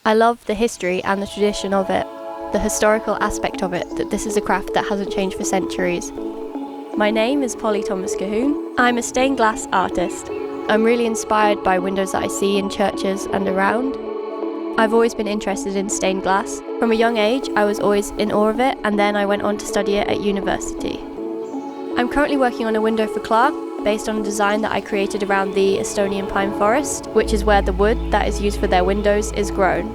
I love the history and the tradition of it, the historical aspect of it, that this is a craft that hasn't changed for centuries. My name is Polly Thomas Cahoon. I'm a stained glass artist. I'm really inspired by windows that I see in churches and around. I've always been interested in stained glass. From a young age, I was always in awe of it, and then I went on to study it at university. I'm currently working on a window for Klar, based on a design that I created around the Estonian pine forest, which is where the wood that is used for their windows is grown.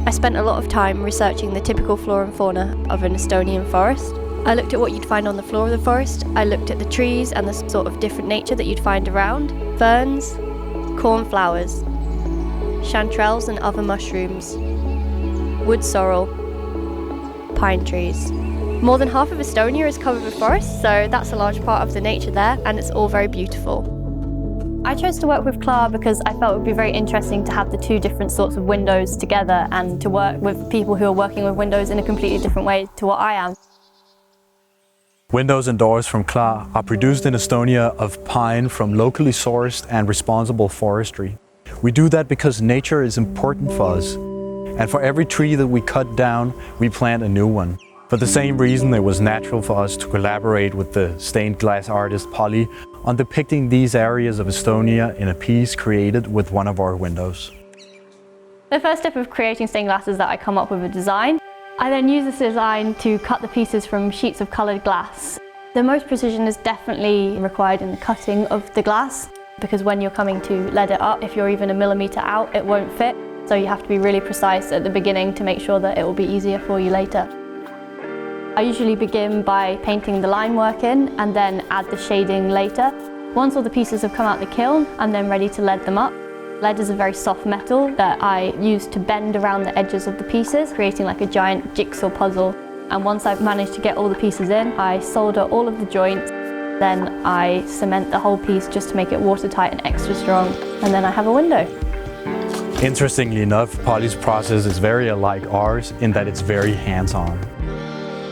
I spent a lot of time researching the typical flora and fauna of an Estonian forest. I looked at what you'd find on the floor of the forest, I looked at the trees and the sort of different nature that you'd find around, ferns, cornflowers, chanterelles and other mushrooms, wood sorrel, pine trees. More than half of Estonia is covered with forest, so that's a large part of the nature there, and it's all very beautiful. I chose to work with Klar because I felt it would be very interesting to have the two different sorts of windows together and to work with people who are working with windows in a completely different way to what I am. Windows and doors from Klar are produced in Estonia of pine from locally sourced and responsible forestry. We do that because nature is important for us, and for every tree that we cut down, we plant a new one. For the same reason, it was natural for us to collaborate with the stained glass artist Polly on depicting these areas of Estonia in a piece created with one of our windows. The first step of creating stained glass is that I come up with a design. I then use this design to cut the pieces from sheets of coloured glass. The most precision is definitely required in the cutting of the glass, because when you're coming to lead it up, if you're even a millimetre out, it won't fit. So you have to be really precise at the beginning to make sure that it will be easier for you later. I usually begin by painting the line work in and then add the shading later. Once all the pieces have come out the kiln, I'm then ready to lead them up. Lead is a very soft metal that I use to bend around the edges of the pieces, creating like a giant jigsaw puzzle. And once I've managed to get all the pieces in, I solder all of the joints. Then I cement the whole piece just to make it watertight and extra strong. And then I have a window. Interestingly enough, Polly's process is very alike ours in that it's very hands-on.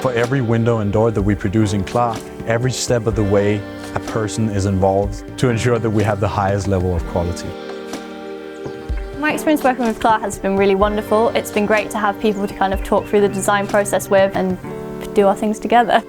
For every window and door that we produce in Klar, every step of the way a person is involved to ensure that we have the highest level of quality. My experience working with Klar has been really wonderful. It's been great to have people to kind of talk through the design process with and do our things together.